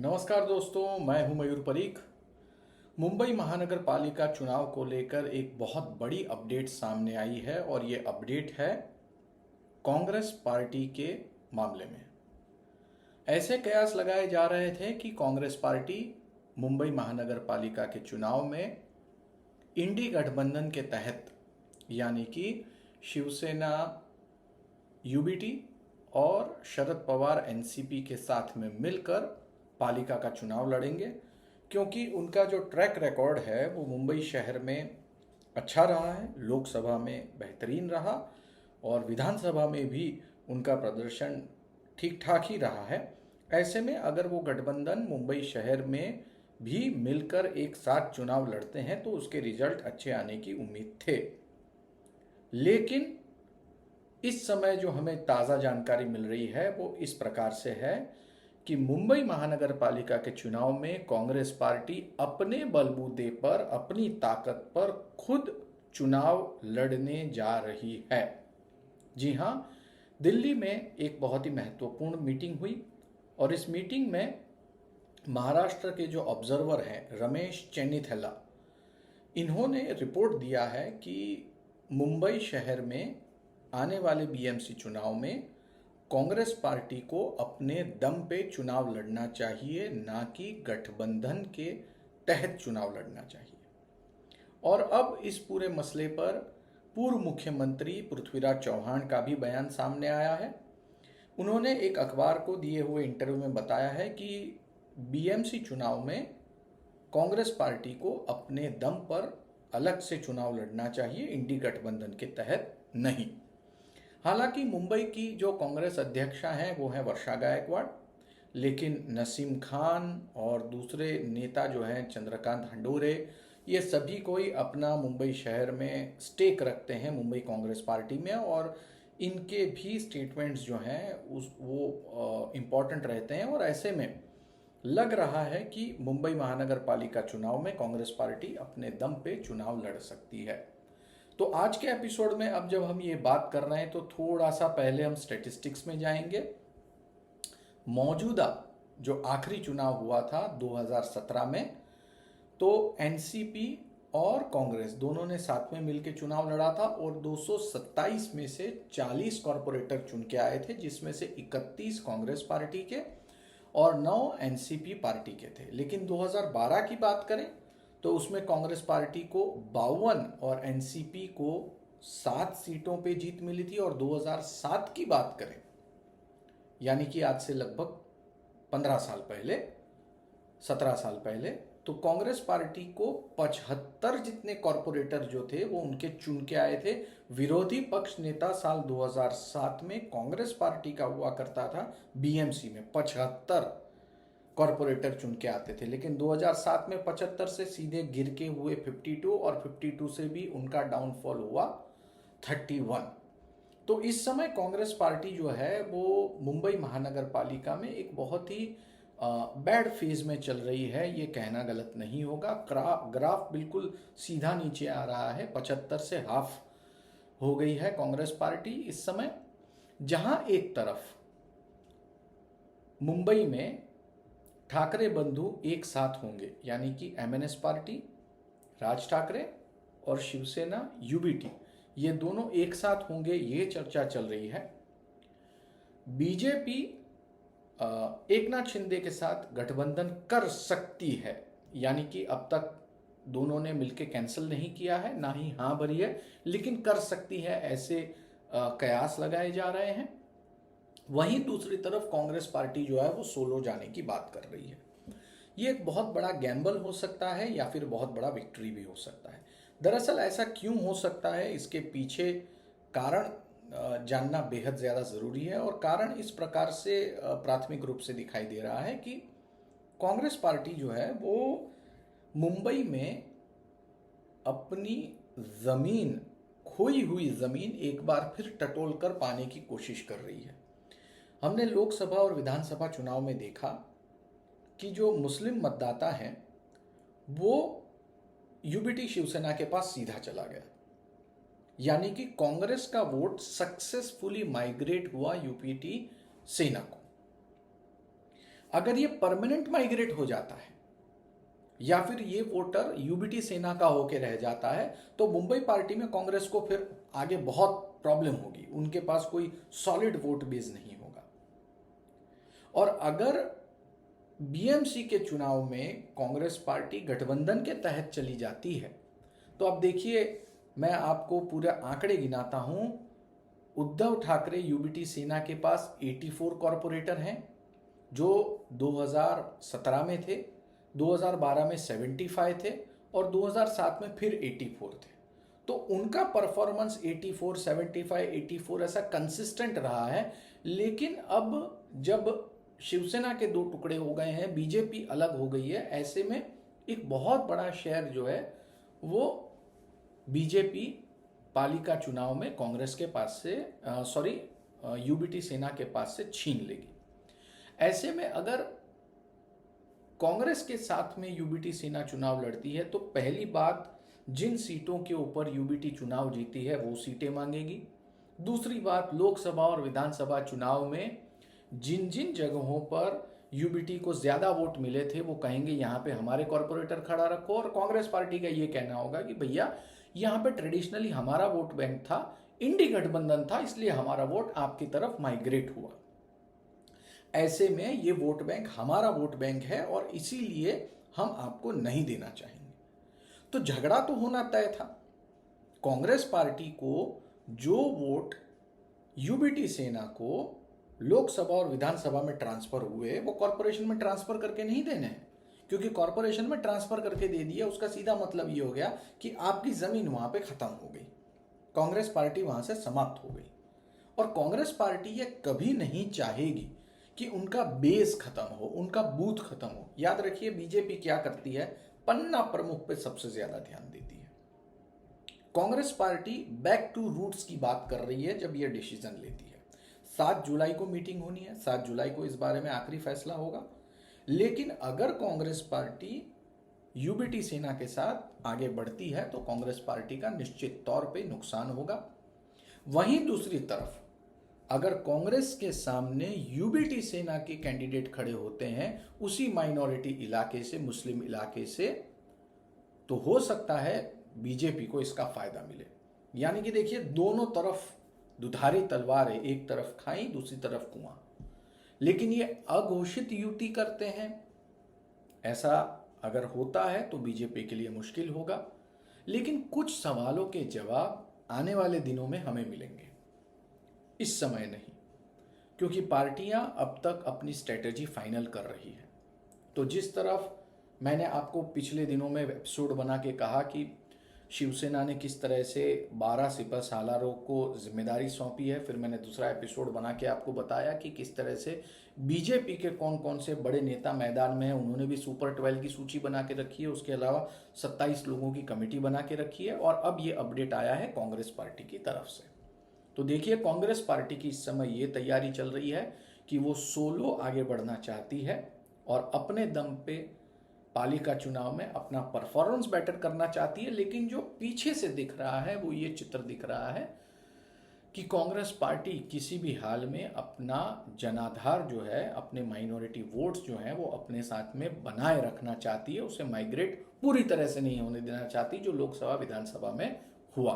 नमस्कार दोस्तों, मैं हूं मयूर परीख। मुंबई महानगर पालिका चुनाव को लेकर एक बहुत बड़ी अपडेट सामने आई है और ये अपडेट है कांग्रेस पार्टी के मामले में। ऐसे कयास लगाए जा रहे थे कि कांग्रेस पार्टी मुंबई महानगर पालिका के चुनाव में इंडी गठबंधन के तहत यानी कि शिवसेना यूबीटी और शरद पवार एनसीपी के साथ में मिलकर पालिका का चुनाव लड़ेंगे, क्योंकि उनका जो ट्रैक रिकॉर्ड है वो मुंबई शहर में अच्छा रहा है, लोकसभा में बेहतरीन रहा और विधानसभा में भी उनका प्रदर्शन ठीक ठाक ही रहा है। ऐसे में अगर वो गठबंधन मुंबई शहर में भी मिलकर एक साथ चुनाव लड़ते हैं तो उसके रिजल्ट अच्छे आने की उम्मीद थे। लेकिन इस समय जो हमें ताज़ा जानकारी मिल रही है वो इस प्रकार से है कि मुंबई महानगर पालिका के चुनाव में कांग्रेस पार्टी अपने बलबूते पर, अपनी ताकत पर खुद चुनाव लड़ने जा रही है। जी हां, दिल्ली में एक बहुत ही महत्वपूर्ण मीटिंग हुई और इस मीटिंग में महाराष्ट्र के जो ऑब्जर्वर हैं रमेश चेन्नीथैला, इन्होंने रिपोर्ट दिया है कि मुंबई शहर में आने वाले बीएमसी चुनाव में कांग्रेस पार्टी को अपने दम पे चुनाव लड़ना चाहिए, ना कि गठबंधन के तहत चुनाव लड़ना चाहिए। और अब इस पूरे मसले पर पूर्व मुख्यमंत्री पृथ्वीराज चौहान का भी बयान सामने आया है। उन्होंने एक अखबार को दिए हुए इंटरव्यू में बताया है कि बीएमसी चुनाव में कांग्रेस पार्टी को अपने दम पर अलग से चुनाव लड़ना चाहिए, इंडी गठबंधन के तहत नहीं। हालांकि मुंबई की जो कांग्रेस अध्यक्षा हैं वो हैं वर्षा गायकवाड़, लेकिन नसीम खान और दूसरे नेता जो हैं चंद्रकांत हंडोरे, ये सभी कोई अपना मुंबई शहर में स्टेक रखते हैं मुंबई कांग्रेस पार्टी में और इनके भी स्टेटमेंट्स जो हैं वो इम्पॉर्टेंट रहते हैं। और ऐसे में लग रहा है कि मुंबई महानगर पालिका चुनाव में कांग्रेस पार्टी अपने दम पे चुनाव लड़ सकती है। तो आज के एपिसोड में अब जब हम ये बात कर रहे हैं तो थोड़ा सा पहले हम स्टैटिस्टिक्स में जाएंगे। मौजूदा जो आखिरी चुनाव हुआ था 2017 में, तो एनसीपी और कांग्रेस दोनों ने साथ में मिलकर चुनाव लड़ा था और 227 में से 40 कॉरपोरेटर चुन के आए थे, जिसमें से 31 कांग्रेस पार्टी के और 9 एनसीपी पार्टी के थे। लेकिन 2012 की बात करें तो उसमें कांग्रेस पार्टी को 52 और एनसीपी को 7 सीटों पे जीत मिली थी। और 2007 की बात करें, यानी कि आज से लगभग 15 साल पहले, 17 साल पहले, तो कांग्रेस पार्टी को 75 जितने कॉरपोरेटर जो थे वो उनके चुन के आए थे। विरोधी पक्ष नेता साल 2007 में कांग्रेस पार्टी का हुआ करता था, बीएमसी में 75 कॉरपोरेटर चुन के आते थे, लेकिन 2007 में 75 से सीधे गिर के हुए 52 और 52 से भी उनका डाउनफॉल हुआ 31। तो इस समय कांग्रेस पार्टी जो है वो मुंबई महानगर पालिका में एक बहुत ही बैड फेज में चल रही है, ये कहना गलत नहीं होगा। ग्राफ बिल्कुल सीधा नीचे आ रहा है, 75 से हाफ हो गई है कांग्रेस पार्टी इस समय। जहां एक तरफ मुंबई में ठाकरे बंधु एक साथ होंगे, यानी कि एमएनएस पार्टी, राज ठाकरे और शिवसेना यूबीटी, ये दोनों एक साथ होंगे, ये चर्चा चल रही है। बीजेपी एकनाथ शिंदे के साथ गठबंधन कर सकती है, यानी कि अब तक दोनों ने मिलकर कैंसिल नहीं किया है, ना ही हाँ भरी है, लेकिन कर सकती है, ऐसे कयास लगाए जा रहे हैं। वहीं दूसरी तरफ कांग्रेस पार्टी जो है वो सोलो जाने की बात कर रही है। ये एक बहुत बड़ा गैम्बल हो सकता है या फिर बहुत बड़ा विक्ट्री भी हो सकता है। दरअसल ऐसा क्यों हो सकता है, इसके पीछे कारण जानना बेहद ज़्यादा ज़रूरी है। और कारण इस प्रकार से प्राथमिक रूप से दिखाई दे रहा है कि कांग्रेस पार्टी जो है वो मुंबई में अपनी ज़मीन, खोई हुई ज़मीन एक बार फिर टटोल कर पाने की कोशिश कर रही है। हमने लोकसभा और विधानसभा चुनाव में देखा कि जो मुस्लिम मतदाता हैं वो यूबीटी शिवसेना के पास सीधा चला गया, यानी कि कांग्रेस का वोट सक्सेसफुली माइग्रेट हुआ यूपीटी सेना को। अगर ये परमानेंट माइग्रेट हो जाता है या फिर ये वोटर यूबीटी सेना का होके रह जाता है तो मुंबई पार्टी में कांग्रेस को फिर आगे बहुत प्रॉब्लम होगी, उनके पास कोई सॉलिड वोट बेस नहीं होगा। और अगर बीएमसी के चुनाव में कांग्रेस पार्टी गठबंधन के तहत चली जाती है तो अब देखिए, मैं आपको पूरे आंकड़े गिनाता हूं। उद्धव ठाकरे यूबीटी सेना के पास 84 कॉरपोरेटर हैं जो 2017 में थे, 2012 में 75 थे और 2007 में फिर 84 थे। तो उनका परफॉर्मेंस 84, 75, 84 ऐसा कंसिस्टेंट रहा है। लेकिन अब जब शिवसेना के दो टुकड़े हो गए हैं, बीजेपी अलग हो गई है, ऐसे में एक बहुत बड़ा शेयर जो है वो बीजेपी पालिका चुनाव में कांग्रेस के पास से यूबीटी सेना के पास से छीन लेगी। ऐसे में अगर कांग्रेस के साथ में यूबीटी सेना चुनाव लड़ती है तो पहली बात, जिन सीटों के ऊपर यूबीटी चुनाव जीती है वो सीटें मांगेगी। दूसरी बात, लोकसभा और विधानसभा चुनाव में जिन जिन जगहों पर यूबीटी को ज्यादा वोट मिले थे वो कहेंगे यहाँ पे हमारे कॉरपोरेटर खड़ा रखो, और कांग्रेस पार्टी का ये कहना होगा कि भैया यहाँ पे ट्रेडिशनली हमारा वोट बैंक था, इंडी गठबंधन था, इसलिए हमारा वोट आपकी तरफ माइग्रेट हुआ। ऐसे में ये वोट बैंक हमारा वोट बैंक है और इसीलिए हम आपको नहीं देना चाहेंगे। तो झगड़ा तो होना तय था। कांग्रेस पार्टी को जो वोट यूबीटी सेना को लोकसभा और विधानसभा में ट्रांसफर हुए वो कॉरपोरेशन में ट्रांसफर करके नहीं देने हैं, क्योंकि कॉरपोरेशन में ट्रांसफर करके दे दिया उसका सीधा मतलब ये हो गया कि आपकी जमीन वहां पे खत्म हो गई, कांग्रेस पार्टी वहां से समाप्त हो गई। और कांग्रेस पार्टी ये कभी नहीं चाहेगी कि उनका बेस खत्म हो, उनका बूथ खत्म हो। याद रखिए, बीजेपी क्या करती है, पन्ना प्रमुख पे सबसे ज्यादा ध्यान देती है। Congress party back to roots की बात कर रही है जब ये डिसीजन लेती है। 7 जुलाई को मीटिंग होनी है, 7 जुलाई को इस बारे में आखिरी फैसला होगा। लेकिन अगर कांग्रेस पार्टी यूबीटी सेना के साथ आगे बढ़ती है तो कांग्रेस पार्टी का निश्चित तौर पे नुकसान होगा। वहीं दूसरी तरफ अगर कांग्रेस के सामने यूबीटी सेना के कैंडिडेट खड़े होते हैं उसी माइनॉरिटी इलाके से, मुस्लिम इलाके से, तो हो सकता है बीजेपी को इसका फायदा मिले। यानी कि देखिए, दोनों तरफ दुधारी तलवार है, एक तरफ खाई दूसरी तरफ कुआं। लेकिन ये अघोषित युति करते हैं, ऐसा अगर होता है तो बीजेपी के लिए मुश्किल होगा। लेकिन कुछ सवालों के जवाब आने वाले दिनों में हमें मिलेंगे, इस समय नहीं, क्योंकि पार्टियां अब तक अपनी स्ट्रेटेजी फाइनल कर रही है। तो जिस तरफ मैंने आपको पिछले दिनों में एपिसोड बना के कहा कि शिवसेना ने किस तरह से 12 सिपह सालारों को जिम्मेदारी सौंपी है, फिर मैंने दूसरा एपिसोड बना के आपको बताया कि किस तरह से बीजेपी के कौन कौन से बड़े नेता मैदान में हैं, उन्होंने भी सुपर 12 की सूची बना के रखी है, उसके अलावा 27 लोगों की कमेटी बना के रखी है। और अब ये अपडेट आया है कांग्रेस पार्टी की तरफ से। तो देखिए, कांग्रेस पार्टी की इस समय ये तैयारी चल रही है कि वो सोलो आगे बढ़ना चाहती है और अपने दम पे पालिका चुनाव में अपना परफॉर्मेंस बेटर करना चाहती है। लेकिन जो पीछे से दिख रहा है वो ये चित्र दिख रहा है कि कांग्रेस पार्टी किसी भी हाल में अपना जनाधार जो है, अपने माइनॉरिटी वोट्स जो हैं वो अपने साथ में बनाए रखना चाहती है, उसे माइग्रेट पूरी तरह से नहीं होने देना चाहती जो लोकसभा विधानसभा में हुआ।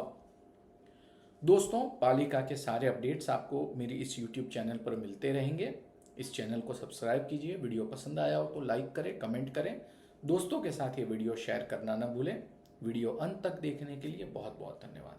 दोस्तों, पालिका के सारे अपडेट्स आपको मेरी इस YouTube चैनल पर मिलते रहेंगे। इस चैनल को सब्सक्राइब कीजिए, वीडियो पसंद आया हो तो लाइक करें, कमेंट करें, दोस्तों के साथ ये वीडियो शेयर करना ना भूलें। वीडियो अंत तक देखने के लिए बहुत बहुत धन्यवाद।